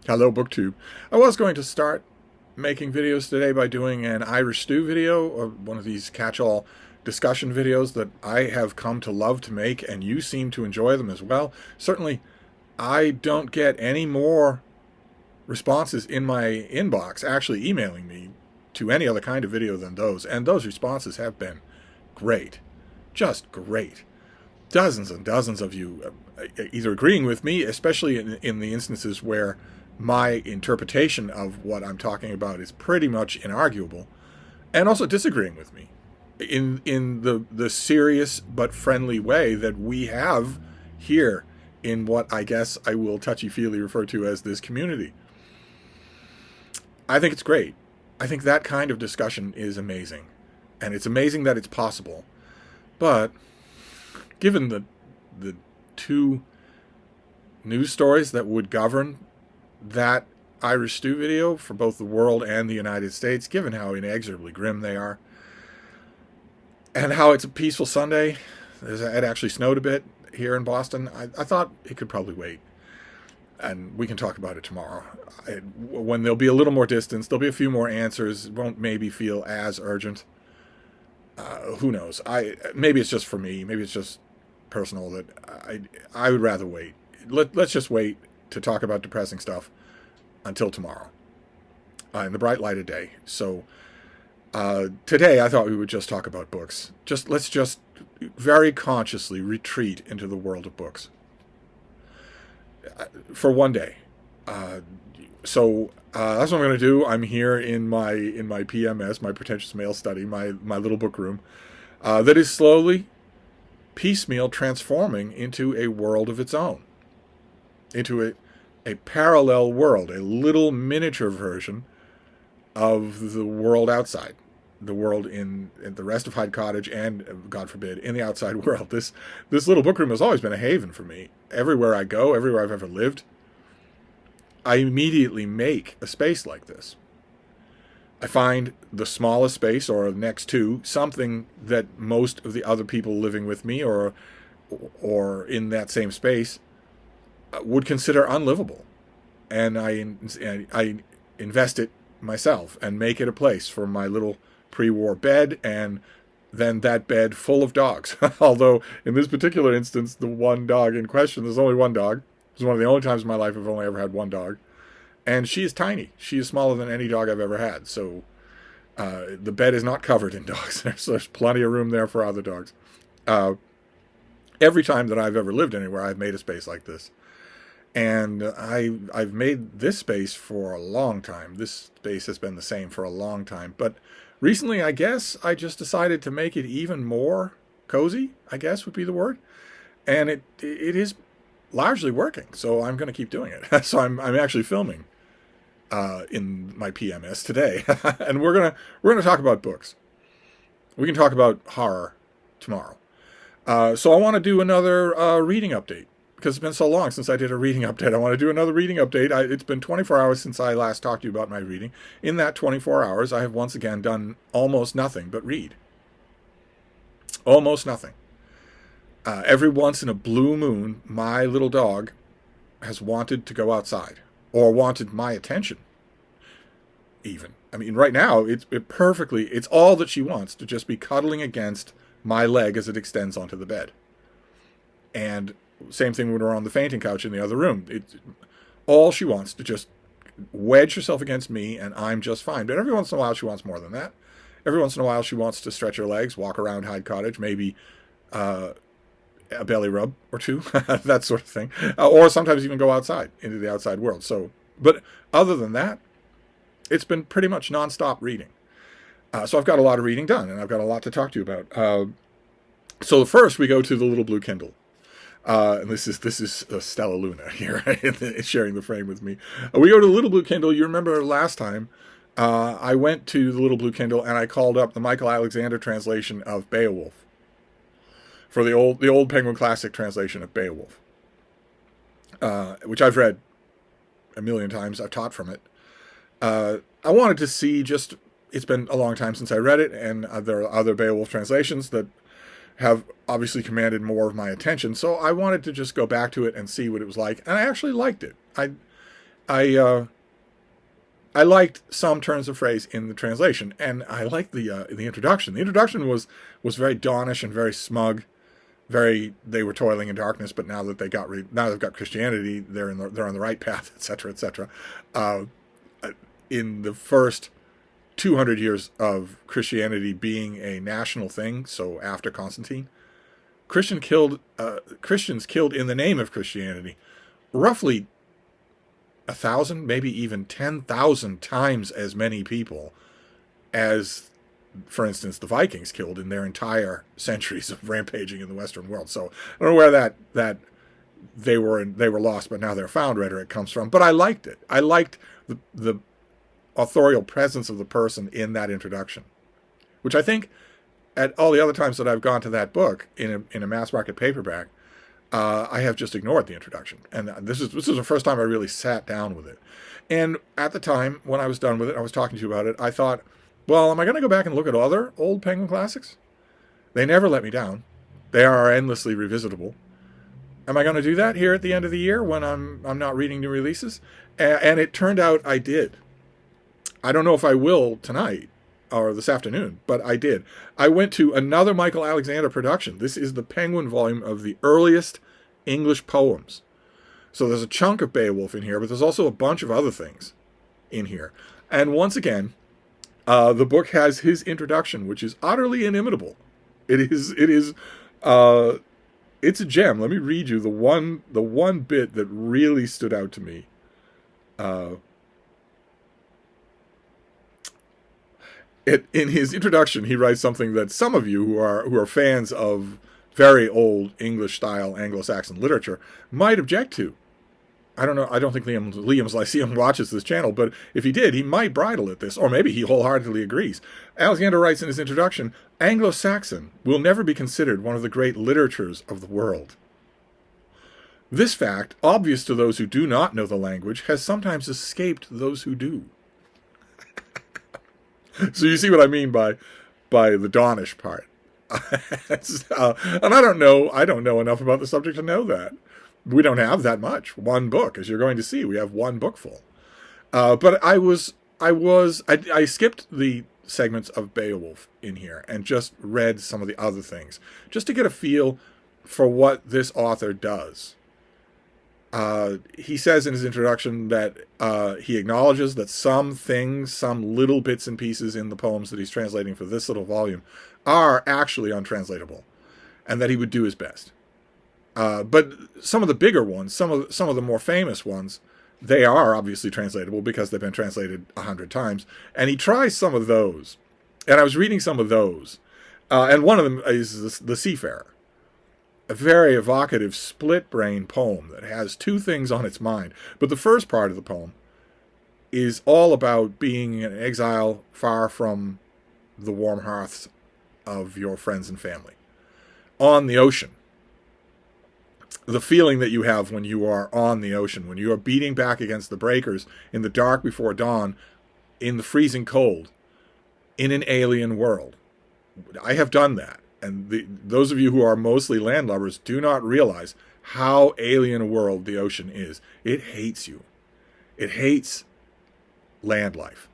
Hello, BookTube. I was going to start making videos today by doing an Irish stew video, or one of these catch-all discussion videos that I have come to love to make, and you seem to enjoy them as well. Certainly, I don't get any more responses in my inbox actually emailing me to any other kind of video than those, and those responses have been great. Just great. Dozens and dozens of you either agreeing with me, especially in the instances where my interpretation of what I'm talking about is pretty much inarguable, and also disagreeing with me in the serious but friendly way that we have here in what I guess I will touchy-feely refer to as this community. I think it's great. I think that kind of discussion is amazing, and it's amazing that it's possible. But given the two news stories that would govern that Irish stew video for both the world and the United States, given how inexorably grim they are, and how it's a peaceful Sunday, it actually snowed a bit here in Boston, I thought it could probably wait. And we can talk about it tomorrow. When there'll be a little more distance, there'll be a few more answers. It won't maybe feel as urgent. Who knows? Maybe it's just for me. Maybe it's just personal that I would rather wait. Let's just wait to talk about depressing stuff until tomorrow, in the bright light of day. So today I thought we would just talk about books. Let's just very consciously retreat into the world of books for one day. So that's what I'm going to do. I'm here in my PMS, my pretentious male study, my little book room, that is slowly, piecemeal transforming into a world of its own, into a parallel world, a little miniature version of the world outside, the world in the rest of Hyde Cottage, and, God forbid, in the outside world. This little book room has always been a haven for me. Everywhere I go, everywhere I've ever lived, I immediately make a space like this. I find the smallest space, or next to something that most of the other people living with me or in that same space would consider unlivable. And I invest it myself and make it a place for my little pre-war bed, and then that bed full of dogs. Although in this particular instance, the one dog in question, there's only one dog. It's one of the only times in my life I've only ever had one dog. And she is tiny. She is smaller than any dog I've ever had. So the bed is not covered in dogs. There's plenty of room there for other dogs. Every time that I've ever lived anywhere, I've made a space like this. And I've made this space for a long time. This space has been the same for a long time. But recently, I guess, I just decided to make it even more cozy, I guess would be the word. And it is largely working, so I'm going to keep doing it. So I'm actually filming in my PMS today, and we're gonna talk about books. We can talk about horror tomorrow. So I want to do another reading update, because it's been so long since I did a reading update. I want to do another reading update. It's been 24 hours since I last talked to you about my reading. In that 24 hours, I have once again done almost nothing but read. Almost nothing. Every once in a blue moon, my little dog has wanted to go outside, or wanted my attention, even. I mean, right now, it's all that she wants, to just be cuddling against my leg as it extends onto the bed. And same thing when we're on the fainting couch in the other room. All she wants to just wedge herself against me, and I'm just fine. But every once in a while, she wants more than that. Every once in a while, she wants to stretch her legs, walk around Hyde Cottage, maybe a belly rub or two, that sort of thing. Or sometimes even go outside, into the outside world. So, but other than that, it's been pretty much nonstop reading. So I've got a lot of reading done, and I've got a lot to talk to you about. So first, we go to the little blue Kindle. And this is Stella Luna here, sharing the frame with me. We go to the little blue Kindle. You remember last time, I went to the little blue Kindle and I called up the Michael Alexander translation of Beowulf for the old Penguin Classic translation of Beowulf, which I've read a million times. I've taught from it. I wanted to see it's been a long time since I read it, and there are other Beowulf translations that have obviously commanded more of my attention. So I wanted to just go back to it and see what it was like. And I actually liked it. I I liked some turns of phrase in the translation, and I liked the introduction. The introduction was very Daunish and very smug. Very, they were toiling in darkness, but now that now they've got Christianity, they're on the right path, etc., etc. In the first 200 years of Christianity being a national thing, so after Constantine, Christians killed in the name of Christianity, roughly 1,000, maybe even 10,000 times as many people as, for instance, the Vikings killed in their entire centuries of rampaging in the Western world. So I don't know where that they were lost, but now they're found rhetoric comes from. But I liked it. I liked the authorial presence of the person in that introduction, which I think at all the other times that I've gone to that book in a mass market paperback, I have just ignored the introduction. And this is the first time I really sat down with it. And at the time when I was done with it, I was talking to you about it, I thought, well, am I going to go back and look at other old Penguin classics? They never let me down. They are endlessly revisitable. Am I going to do that here at the end of the year when I'm not reading new releases? And it turned out I did. I don't know if I will tonight or this afternoon, but I did. I went to another Michael Alexander production. This is the Penguin volume of the earliest English poems. So there's a chunk of Beowulf in here, but there's also a bunch of other things in here. And once again, the book has his introduction, which is utterly inimitable. It's a gem. Let me read you the one bit that really stood out to me. In his introduction, he writes something that some of you who are fans of very old English style Anglo-Saxon literature might object to. I don't know. I don't think Liam's Lyceum watches this channel, but if he did, he might bridle at this, or maybe he wholeheartedly agrees. Alexander writes in his introduction, Anglo-Saxon will never be considered one of the great literatures of the world. This fact, obvious to those who do not know the language, has sometimes escaped those who do. So you see what I mean by the Daunish part. And I don't know enough about the subject to know that. We don't have that much. One book, as you're going to see. We have one book full. But I skipped the segments of Beowulf in here and just read some of the other things, just to get a feel for what this author does. He says in his introduction that he acknowledges that some things, some little bits and pieces in the poems that he's translating for this little volume are actually untranslatable, and that he would do his best. But some of the bigger ones, some of the more famous ones, they are obviously translatable because they've been translated 100 times. And he tries some of those. And I was reading some of those. And one of them is The Seafarer. A very evocative split-brain poem that has two things on its mind. But the first part of the poem is all about being in exile far from the warm hearths of your friends and family. On the ocean. The feeling that you have when you are on the ocean, when you are beating back against the breakers in the dark before dawn, in the freezing cold, in an alien world. I have done that. And those of you who are mostly landlubbers do not realize how alien a world the ocean is. It hates you. It hates land life.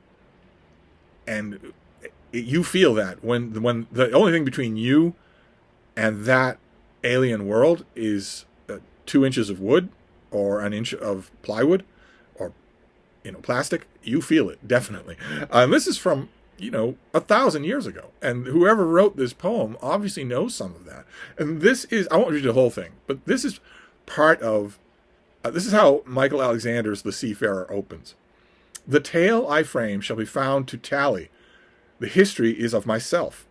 And you feel that when the only thing between you and that alien world is 2 inches of wood or an inch of plywood or plastic, you feel it, definitely. This is from 1,000 years ago, and whoever wrote this poem obviously knows some of that. And this is, I won't read the whole thing, but this is part of this is how Michael Alexander's The Seafarer opens. The tale I frame shall be found to tally. The history is of myself,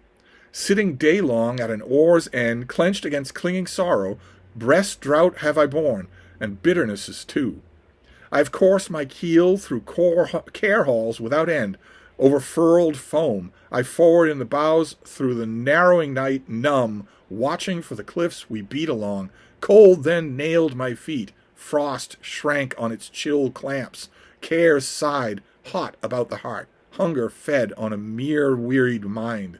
sitting day long at an oar's end, clenched against clinging sorrow. Breast drought have I borne, and bitternesses too. I've coursed my keel through care halls without end. Over furled foam, I forward in the bows through the narrowing night, numb, watching for the cliffs we beat along. Cold then nailed my feet, frost shrank on its chill clamps. Care sighed, hot about the heart, hunger fed on a mere wearied mind.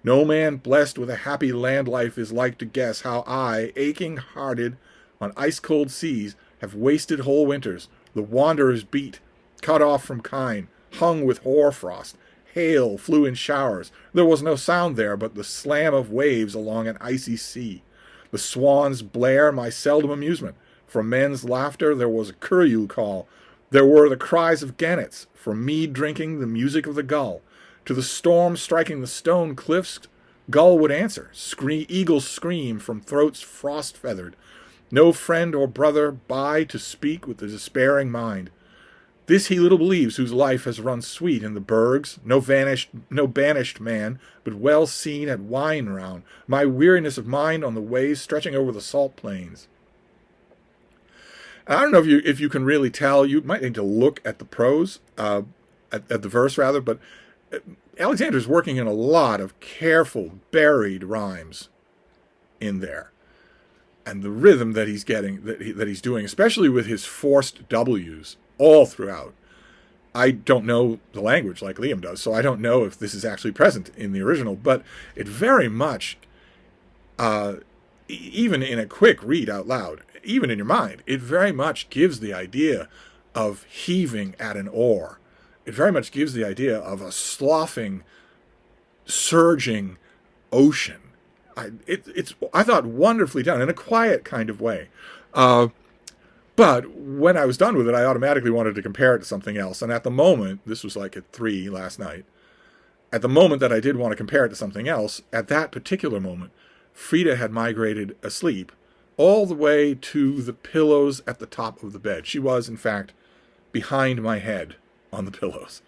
No man blessed with a happy land life is like to guess how I, aching-hearted, on ice-cold seas, have wasted whole winters, The wanderers beat, cut off from kine, hung with hoarfrost. Hail flew in showers. There was no sound there but the slam of waves along an icy sea. The swans blare my seldom amusement. From men's laughter there was a curlew call. There were the cries of gannets. From mead drinking the music of the gull. To the storm striking the stone cliffs, gull would answer. Eagles scream from throats frost-feathered. No friend or brother by to speak with the despairing mind. This he little believes whose life has run sweet in the burgs, no banished man, but well seen at wine round, my weariness of mind on the ways stretching over the salt plains. And I don't know if you can really tell. You might need to look at the prose, at the verse rather, but Alexander's working in a lot of careful, buried rhymes in there. And the rhythm that he's getting, that he's doing, especially with his forced W's all throughout. I don't know the language like Liam does, so I don't know if this is actually present in the original, but it very much, even in a quick read out loud, even in your mind, it very much gives the idea of heaving at an oar. It very much gives the idea of a sloughing, surging ocean. I thought wonderfully done in a quiet kind of way. But when I was done with it, I automatically wanted to compare it to something else. And at the moment, this was like at 3 last night, at the moment that I did want to compare it to something else, at that particular moment, Frida had migrated asleep all the way to the pillows at the top of the bed. She was, in fact, behind my head on the pillows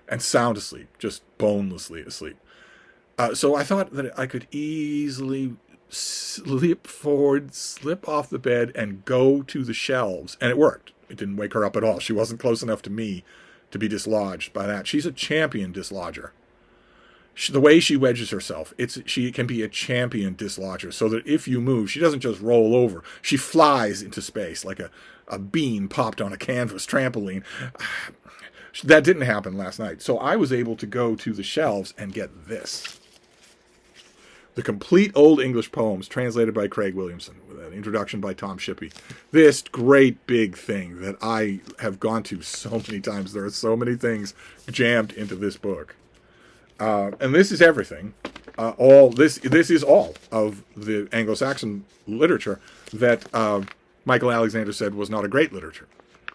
and sound asleep, just bonelessly asleep. So I thought that I could easily slip forward, slip off the bed, and go to the shelves. And it worked. It didn't wake her up at all. She wasn't close enough to me to be dislodged by that. She's a champion dislodger. The way she wedges herself, she can be a champion dislodger, so that if you move, she doesn't just roll over. She flies into space like a bean popped on a canvas trampoline. That didn't happen last night. So I was able to go to the shelves and get this. The Complete Old English Poems, translated by Craig Williamson, with an introduction by Tom Shippey. This great big thing that I have gone to so many times. There are so many things jammed into this book. And this is everything. This is all of the Anglo-Saxon literature that Michael Alexander said was not a great literature.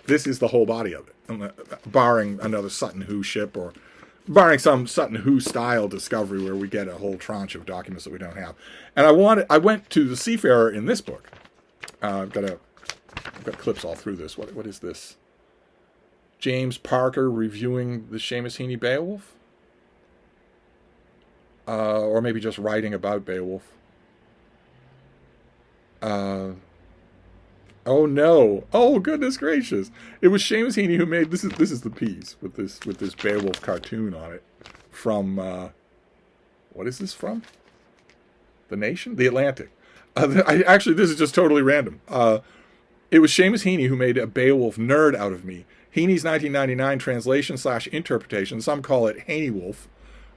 This is the whole body of it, barring another Sutton Hoo ship or barring some Sutton Hoo style discovery where we get a whole tranche of documents that we don't have. And I went to the Seafarer in this book. I've got clips all through this. What is this? James Parker reviewing the Seamus Heaney Beowulf? Or maybe just writing about Beowulf. Oh no! Oh goodness gracious! It was Seamus Heaney who made this. Is the piece with this Beowulf cartoon on it from what is this from? The Nation, The Atlantic. Actually, this is just totally random. It was Seamus Heaney who made a Beowulf nerd out of me. Heaney's 1999 translation/interpretation, some call it Haney Wolf,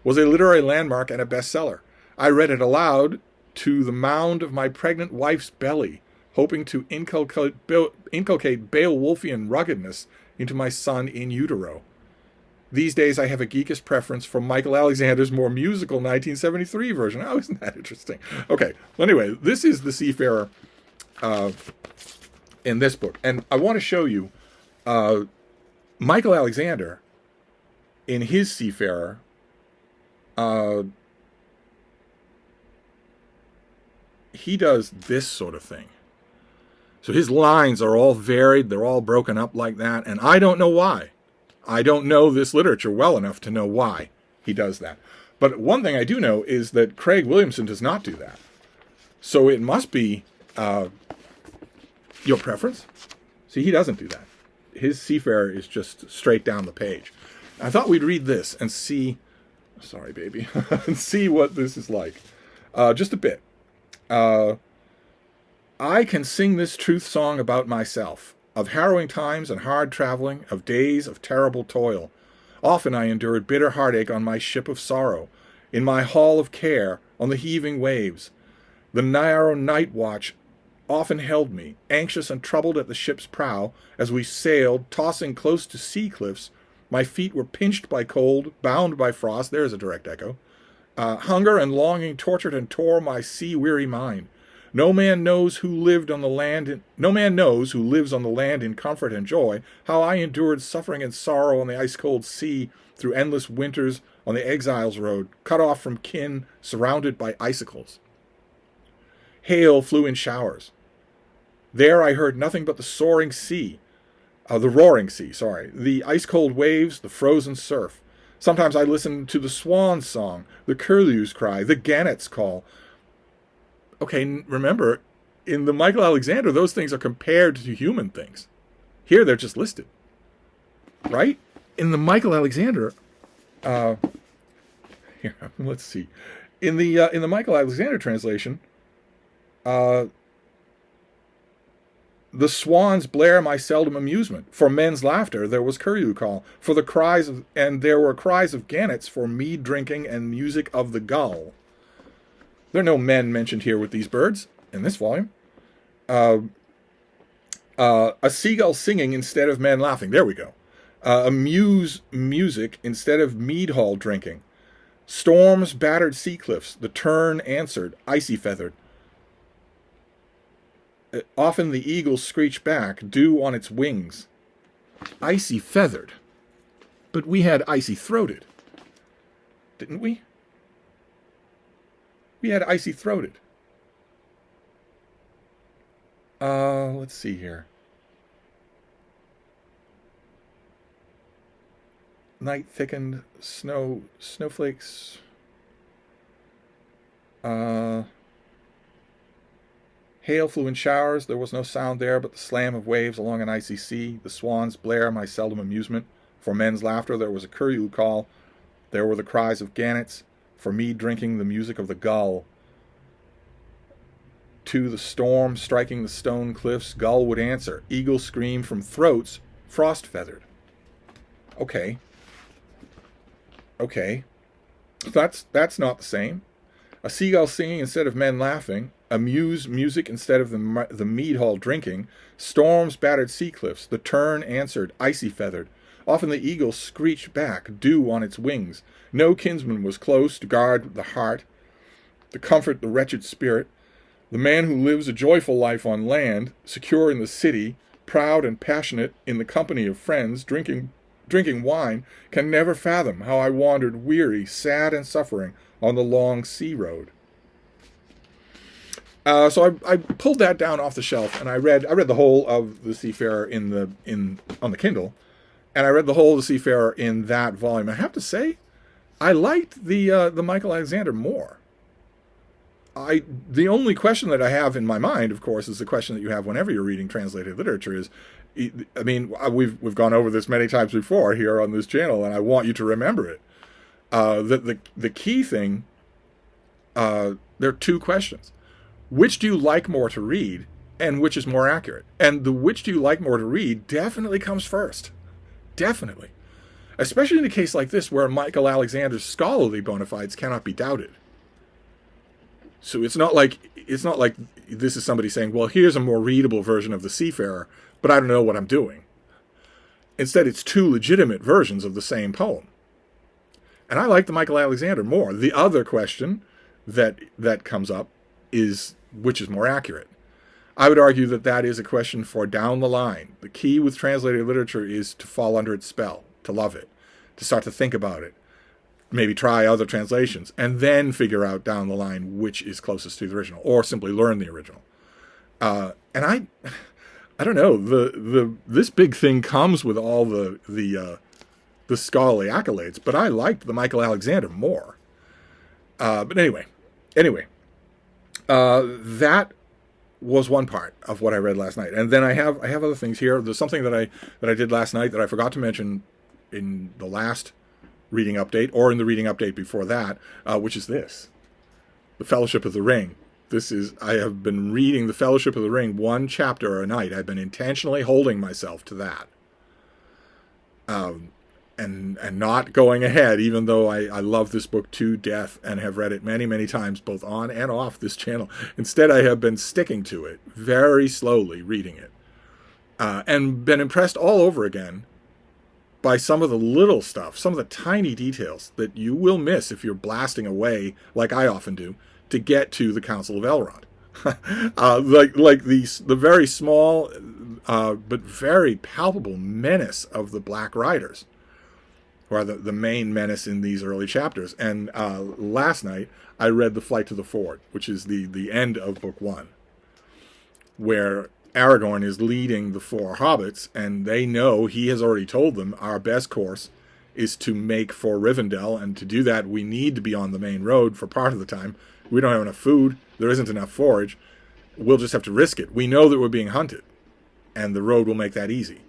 was a literary landmark and a bestseller. I read it aloud to the mound of my pregnant wife's belly, hoping to inculcate Beowulfian ruggedness into my son in utero. These days I have a geekish preference for Michael Alexander's more musical 1973 version. Oh, isn't that interesting? Okay, well, anyway, this is the Seafarer in this book. And I want to show you Michael Alexander in his Seafarer. He does this sort of thing. So his lines are all varied, they're all broken up like that, and I don't know why. I don't know this literature well enough to know why he does that. But one thing I do know is that Craig Williamson does not do that. So it must be your preference. See, he doesn't do that. His Seafarer is just straight down the page. I thought we'd read this and see, sorry baby, and see what this is like. Just a bit. I can sing this truth song about myself, of harrowing times and hard traveling, of days of terrible toil. Often I endured bitter heartache on my ship of sorrow, in my hall of care, on the heaving waves. The narrow night watch often held me, anxious and troubled at the ship's prow, as we sailed, tossing close to sea cliffs. My feet were pinched by cold, bound by frost. There's a direct echo. Hunger and longing tortured and tore my sea-weary mind. No man knows who lives on the land in comfort and joy, how I endured suffering and sorrow on the ice-cold sea, through endless winters on the exile's road, cut off from kin, surrounded by icicles. Hail flew in showers. There I heard nothing but the roaring sea, the ice-cold waves, the frozen surf. Sometimes I listened to the swan's song, the curlew's cry, the gannet's call. Okay, remember, in the Michael Alexander, those things are compared to human things. Here they're just listed, right? In the Michael Alexander, here, let's see. In the Michael Alexander translation, the swans blare my seldom amusement. For men's laughter there was curlew call. There were cries of gannets for mead drinking and music of the gull. There are no men mentioned here with these birds in this volume. A seagull singing instead of men laughing. There we go. Music instead of mead hall drinking. Storms battered sea cliffs. The tern answered, icy feathered. Often the eagle screeched back, dew on its wings. Icy feathered. But we had icy throated. Didn't we? We had icy throated. Let's see here. Night thickened, snowflakes. Hail flew in showers. There was no sound there but the slam of waves along an icy sea. The swans blare my seldom amusement. For men's laughter there was a curlew call. There were the cries of gannets. For mead drinking the music of the gull. To the storm striking the stone cliffs, gull would answer. Eagle scream from throats, frost feathered. Okay. That's not the same. A seagull singing instead of men laughing. Music instead of the mead hall drinking. Storms battered sea cliffs. The tern answered, icy feathered. Often the eagle screeched back, dew on its wings. No kinsman was close to guard the heart, to comfort the wretched spirit. The man who lives a joyful life on land, secure in the city, proud and passionate in the company of friends, drinking wine, can never fathom how I wandered weary, sad, and suffering on the long sea road. So I pulled that down off the shelf and I read the whole of The Seafarer on the Kindle, and I read the whole of The Seafarer in that volume. I have to say, I liked the Michael Alexander more. The only question that I have in my mind, of course, is the question that you have whenever you're reading translated literature is, I mean, we've gone over this many times before here on this channel, and I want you to remember it. The key thing, there are two questions. Which do you like more to read, and which is more accurate? And the which do you like more to read definitely comes first. Definitely. Especially in a case like this where Michael Alexander's scholarly bona fides cannot be doubted. So it's not like this is somebody saying, well, here's a more readable version of The Seafarer, but I don't know what I'm doing. Instead, it's two legitimate versions of the same poem. And I like the Michael Alexander more. The other question that comes up is which is more accurate. I would argue that is a question for down the line. The key with translated literature is to fall under its spell, to love it, to start to think about it, maybe try other translations, and then figure out down the line which is closest to the original, or simply learn the original. And I don't know. This big thing comes with all the scholarly accolades, but I liked the Michael Alexander more. But anyway, that was one part of what I read last night, and then I have other things here. There's something that I did last night that I forgot to mention in the last reading update, or in the reading update before that, which is this: The Fellowship of the Ring. I have been reading The Fellowship of the Ring one chapter a night. I've been intentionally holding myself to that. and not going ahead, even though I love this book to death and have read it many, many times, both on and off this channel. Instead, I have been sticking to it, very slowly reading it, and been impressed all over again by some of the little stuff, some of the tiny details that you will miss if you're blasting away, like I often do, to get to the Council of Elrond. Like the very small but very palpable menace of the Black Riders, who are the main menace in these early chapters. And last night I read The Flight to the Ford, which is the end of book 1, where Aragorn is leading the 4 hobbits, and they know, he has already told them, our best course is to make for Rivendell, and to do that we need to be on the main road for part of the time. We don't have enough food, there isn't enough forage, we'll just have to risk it. We know that we're being hunted, and the road will make that easy.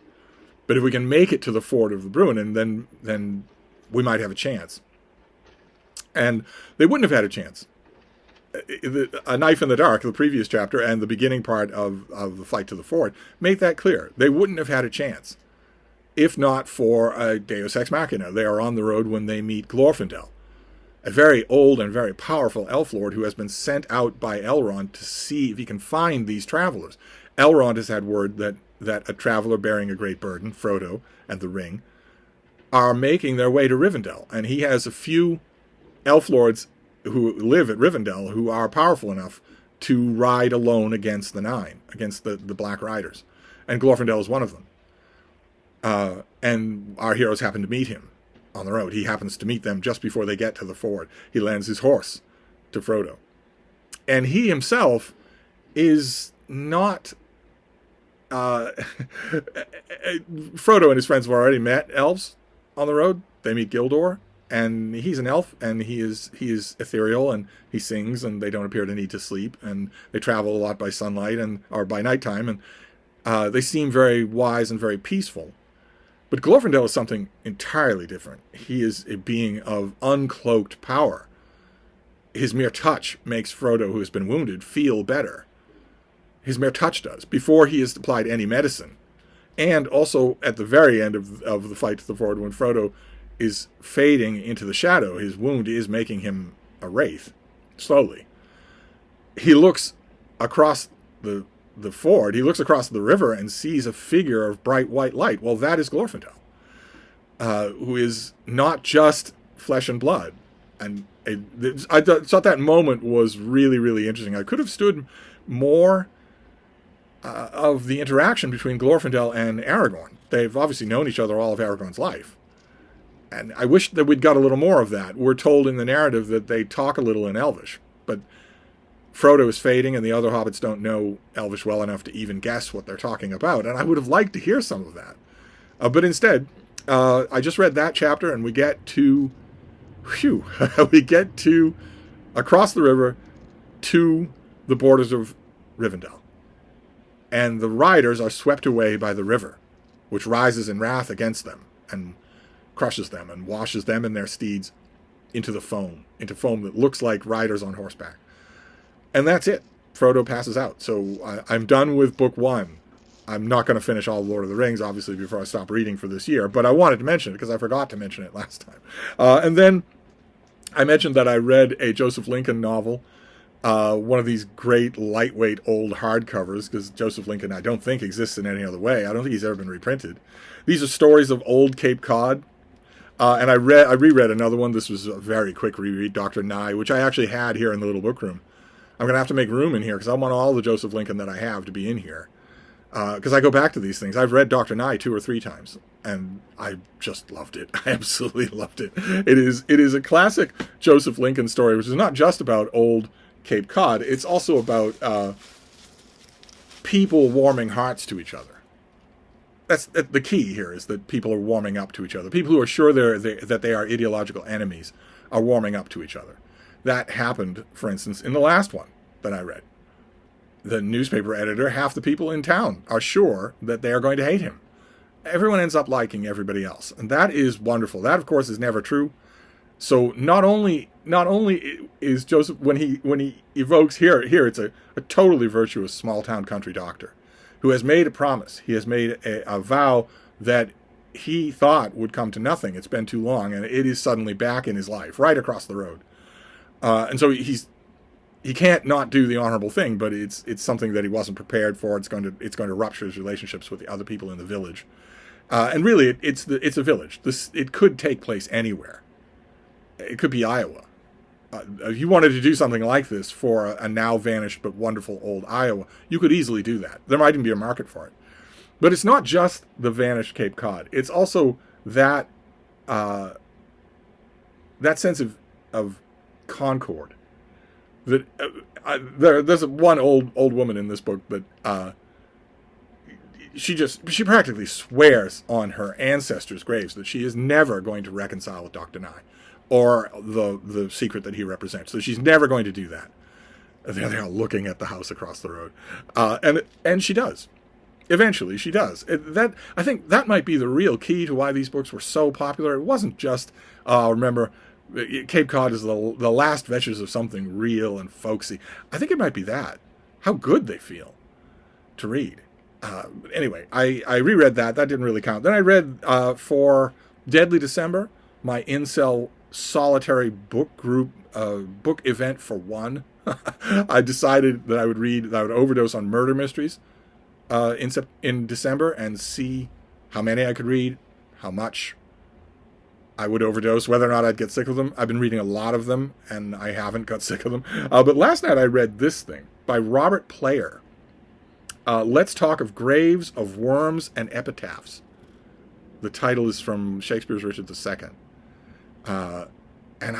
But if we can make it to the ford of the Bruin, then we might have a chance. And they wouldn't have had a chance. A Knife in the Dark, the previous chapter, and the beginning part of The Flight to the Ford make that clear. They wouldn't have had a chance if not for a Deus Ex Machina. They are on the road when they meet Glorfindel, a very old and very powerful elf lord who has been sent out by Elrond to see if he can find these travelers. Elrond has had word that a traveler bearing a great burden, Frodo and the ring, are making their way to Rivendell, and he has a few elf lords who live at Rivendell who are powerful enough to ride alone against the Nine, against the Black Riders. And Glorfindel is one of them. And our heroes happen to meet him on the road. He happens to meet them just before they get to the ford. He lends his horse to Frodo. And he himself is not... Frodo and his friends have already met elves on the road. They meet Gildor, and he's an elf, and he is ethereal, and he sings, and they don't appear to need to sleep, and they travel a lot by sunlight or by nighttime, and they seem very wise and very peaceful. But Glorfindel is something entirely different. He is a being of uncloaked power. His mere touch makes Frodo, who has been wounded, feel better. His mere touch does, before he has applied any medicine. And also at the very end of the Fight to the Ford, when Frodo is fading into the shadow, his wound is making him a wraith, slowly. He looks across the ford, he looks across the river and sees a figure of bright white light. Well, that is Glorfindel, who is not just flesh and blood. And I thought that moment was really, really interesting. I could have stood more of the interaction between Glorfindel and Aragorn. They've obviously known each other all of Aragorn's life. And I wish that we'd got a little more of that. We're told in the narrative that they talk a little in Elvish, but Frodo is fading and the other hobbits don't know Elvish well enough to even guess what they're talking about. And I would have liked to hear some of that. But instead, I just read that chapter and we get to, we get to across the river to the borders of Rivendell. And the riders are swept away by the river, which rises in wrath against them and crushes them and washes them and their steeds into foam that looks like riders on horseback. And that's it. Frodo passes out. So I'm done with book 1. I'm not going to finish all Lord of the Rings, obviously, before I stop reading for this year, but I wanted to mention it because I forgot to mention it last time. And then I mentioned that I read a Joseph Lincoln novel, one of these great lightweight old hardcovers, because Joseph Lincoln I don't think exists in any other way. I don't think he's ever been reprinted. These are stories of old Cape Cod. And I reread another one. This was a very quick reread, Dr. Nye, which I actually had here in the little book room. I'm going to have to make room in here because I want all the Joseph Lincoln that I have to be in here. Because I go back to these things. I've read Dr. Nye 2 or 3 times, and I just loved it. I absolutely loved it. It is a classic Joseph Lincoln story, which is not just about old Cape Cod. It's also about people warming hearts to each other. That's the key here, is that people are warming up to each other. People who are sure that they are ideological enemies are warming up to each other. That happened, for instance, in the last one that I read. The newspaper editor, half the people in town are sure that they are going to hate him. Everyone ends up liking everybody else. And that is wonderful. That, of course, is never true. So not only is Joseph, when he evokes here it's a totally virtuous small town country doctor who has made a promise. He has made a vow that he thought would come to nothing. It's been too long, and it is suddenly back in his life, right across the road. And so he can't not do the honorable thing, but it's something that he wasn't prepared for. It's going to rupture his relationships with the other people in the village. And really, it's a village. It could take place anywhere. It could be Iowa. If you wanted to do something like this for a now vanished but wonderful old Iowa, you could easily do that. There might even be a market for it. But it's not just the vanished Cape Cod. It's also that sense of concord. That there's one old woman in this book that she practically swears on her ancestors' graves that she is never going to reconcile with Dr. Nye or the secret that he represents. So she's never going to do that. They're all looking at the house across the road, and she does. Eventually, she does. I think that might be the real key to why these books were so popular. It wasn't just, remember, Cape Cod is the last vestige of something real and folksy. I think it might be that. How good they feel to read. Anyway, I reread that. That didn't really count. Then I read, for Deadly December, my incel solitary book group, book event for one. I decided that I would overdose on murder mysteries in December and see how many I could read, how much I would overdose, whether or not I'd get sick of them. I've been reading a lot of them, and I haven't got sick of them. But last night I read this thing by Robert Player. Let's Talk of Graves, of Worms, and Epitaphs. The title is from Shakespeare's Richard II. And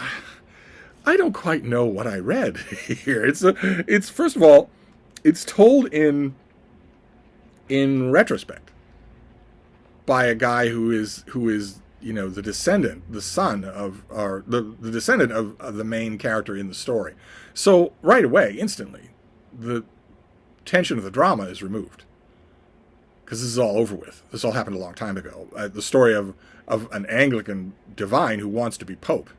I don't quite know what I read here. It's first of all, it's told in retrospect by a guy who is the descendant, the son of, or the descendant of the main character in the story. So right away, instantly, the tension of the drama is removed because this is all over with. This all happened a long time ago. The story of an Anglican divine who wants to be pope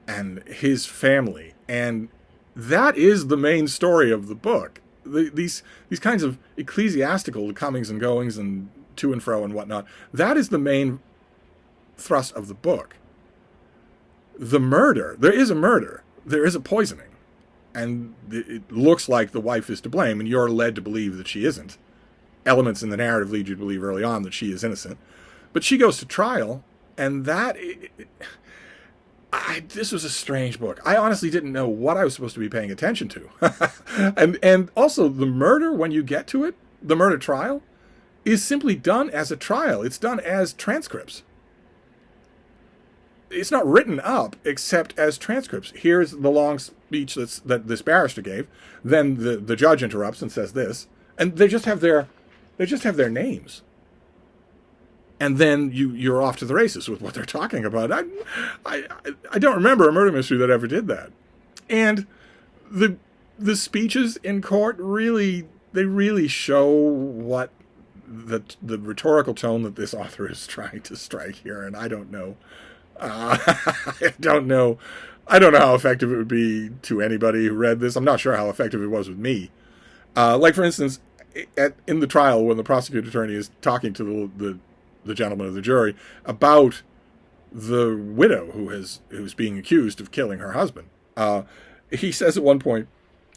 and his family, and that is the main story of the book. These kinds of ecclesiastical comings and goings and to and fro and whatnot, that is the main thrust of the book. The murder, there is a poisoning, and it looks like the wife is to blame, and you're led to believe that she isn't. Elements in the narrative lead you to believe early on that she is innocent, but she goes to trial, and this was a strange book. I honestly didn't know what I was supposed to be paying attention to. and also the murder, when you get to it, the murder trial, is simply done as a trial. It's done as transcripts. It's not written up except as transcripts. Here's the long speech that this barrister gave. Then the judge interrupts and says this, and they just have their names. And then you're off to the races with what they're talking about. I don't remember a murder mystery that ever did that. And the speeches in court really show what the rhetorical tone that this author is trying to strike here. And I don't know. I don't know how effective it would be to anybody who read this. I'm not sure how effective it was with me. Like for instance, in the trial when the prosecuting attorney is talking to the gentleman of the jury about the widow who's being accused of killing her husband. He says at one point,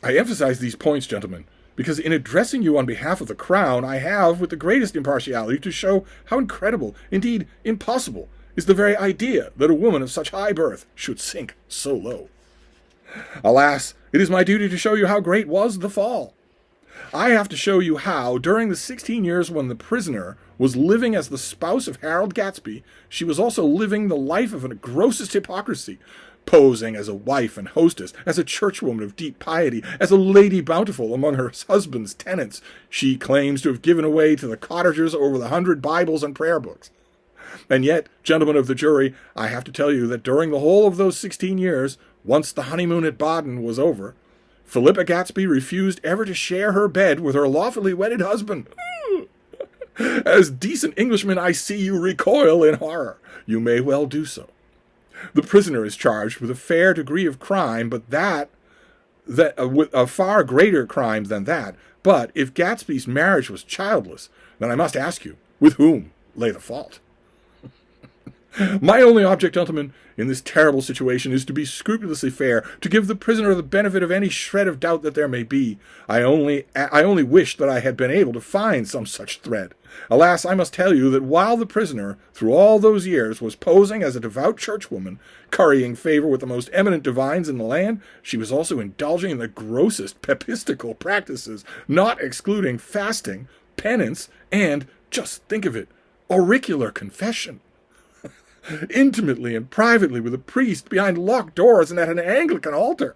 "I emphasize these points, gentlemen, because in addressing you on behalf of the Crown, I have, with the greatest impartiality, to show how incredible, indeed impossible, is the very idea that a woman of such high birth should sink so low. Alas, it is my duty to show you how great was the fall. I have to show you how, during the 16 years when the prisoner was living as the spouse of Harold Gatsby, she was also living the life of a grossest hypocrisy, posing as a wife and hostess, as a churchwoman of deep piety, as a lady bountiful among her husband's tenants. She claims to have given away to the cottagers over 100 Bibles and prayer books. And yet, gentlemen of the jury, I have to tell you that during the whole of those 16 years, once the honeymoon at Baden was over, Philippa Gatsby refused ever to share her bed with her lawfully wedded husband. As decent Englishmen, I see you recoil in horror. You may well do so. The prisoner is charged with a fair degree of crime, but with a far greater crime than that. But if Gatsby's marriage was childless, then I must ask you, with whom lay the fault? My only object, gentlemen, in this terrible situation is to be scrupulously fair, to give the prisoner the benefit of any shred of doubt that there may be. I only wish that I had been able to find some such thread. Alas, I must tell you that while the prisoner, through all those years, was posing as a devout churchwoman, currying favor with the most eminent divines in the land, she was also indulging in the grossest papistical practices, not excluding fasting, penance, and, just think of it, auricular confession. Intimately and privately with a priest behind locked doors and at an Anglican altar.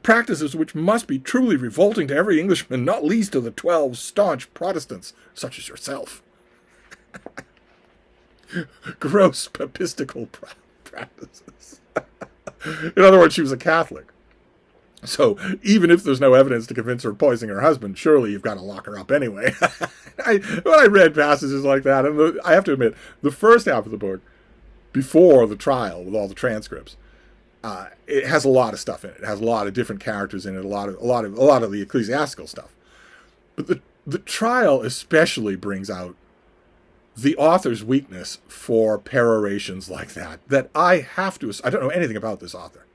Practices which must be truly revolting to every Englishman, not least to the 12 staunch Protestants, such as yourself. Gross papistical practices. In other words, she was a Catholic. So even if there's no evidence to convince her of poisoning her husband, surely you've got to lock her up anyway. When I read passages like that, and I have to admit, the first half of the book, before the trial with all the transcripts, it has a lot of stuff in it. It has a lot of different characters in it, a lot of the ecclesiastical stuff. But the trial especially brings out the author's weakness for perorations like that. That I don't know anything about this author.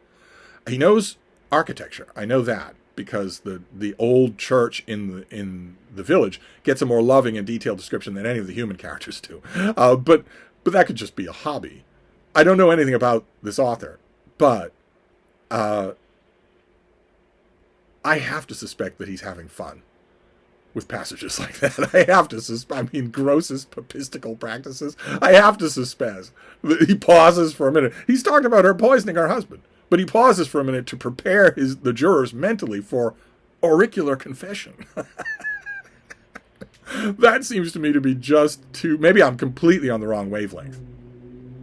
He knows architecture. I know that because the old church in the village gets a more loving and detailed description than any of the human characters do. But that could just be a hobby. I don't know anything about this author, but I have to suspect that he's having fun with passages like that. I have to suspect, grossest papistical practices. I have to suspect that he pauses for a minute. He's talking about her poisoning her husband, but he pauses for a minute to prepare the jurors mentally for auricular confession. That seems to me to be just too... Maybe I'm completely on the wrong wavelength.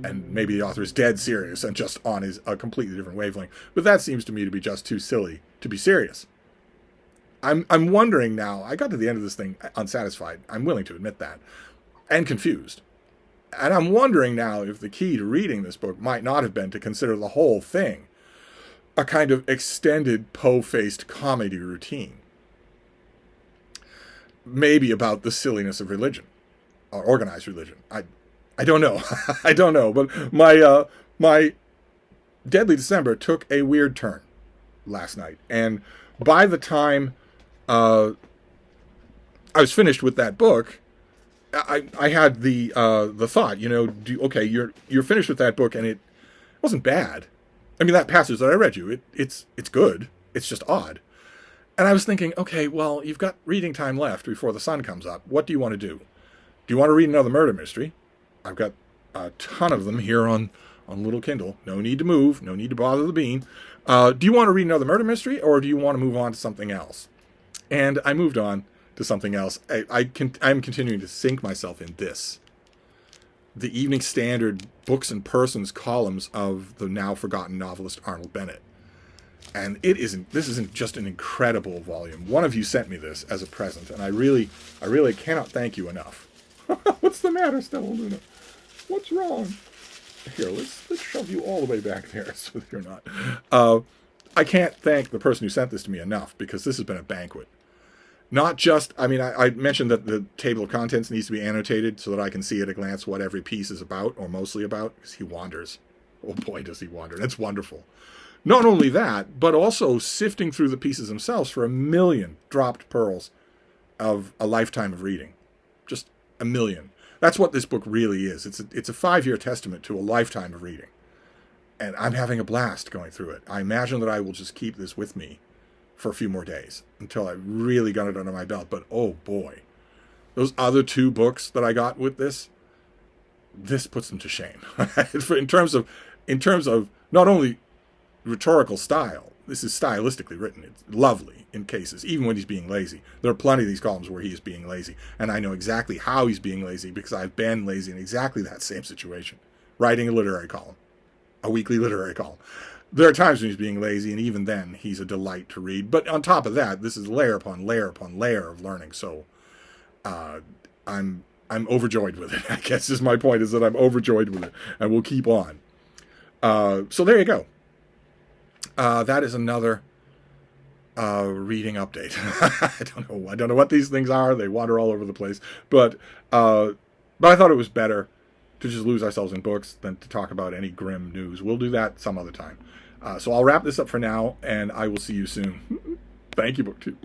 And maybe the author is dead serious and just on a completely different wavelength. But that seems to me to be just too silly to be serious. I'm wondering now... I got to the end of this thing unsatisfied. I'm willing to admit that. And confused. And I'm wondering now if the key to reading this book might not have been to consider the whole thing a kind of extended po-faced comedy routine. Maybe about the silliness of religion, or organized religion. I don't know. I don't know. But my Deadly December took a weird turn last night, and by the time I was finished with that book, I had the thought, you're finished with that book, and it wasn't bad. I mean, that passage that I read you, it's good. It's just odd. And I was thinking, okay, well, you've got reading time left before the sun comes up. What do you want to do? Do you want to read another murder mystery? I've got a ton of them here on little Kindle. No need to move. No need to bother the bean. Do you want to read another murder mystery, or do you want to move on to something else? And I moved on to something else. I'm continuing to sink myself in this. The Evening Standard Books and Persons columns of the now forgotten novelist Arnold Bennett. And this isn't just an incredible volume. One of you sent me this as a present, and I really cannot thank you enough. What's the matter, Stella Luna? What's wrong? Here, let's shove you all the way back there so that you're not. I can't thank the person who sent this to me enough, because this has been a banquet. Not just, I mentioned that the table of contents needs to be annotated so that I can see at a glance what every piece is about, or mostly about, because he wanders. Oh boy, does he wander. And it's wonderful. Not only that, but also sifting through the pieces themselves for 1 million dropped pearls of a lifetime of reading. Just 1 million. That's what this book really is. It's a 5-year testament to a lifetime of reading. And I'm having a blast going through it. I imagine that I will just keep this with me for a few more days until I really got it under my belt. But oh boy, those other 2 books that I got with this puts them to shame. in terms of not only rhetorical style, this is stylistically written. It's lovely in cases, even when he's being lazy. There are plenty of these columns where he is being lazy, and I know exactly how he's being lazy because I've been lazy in exactly that same situation, writing a literary column, a weekly literary column. There are times when he's being lazy, and even then, he's a delight to read. But on top of that, this is layer upon layer upon layer of learning. So, I'm overjoyed with it. I guess is my point, is that I'm overjoyed with it, and we'll keep on. So there you go. That is another reading update. I don't know what these things are. They wander all over the place. But I thought it was better to just lose ourselves in books than to talk about any grim news. We'll do that some other time. So I'll wrap this up for now, and I will see you soon. Thank you, BookTube.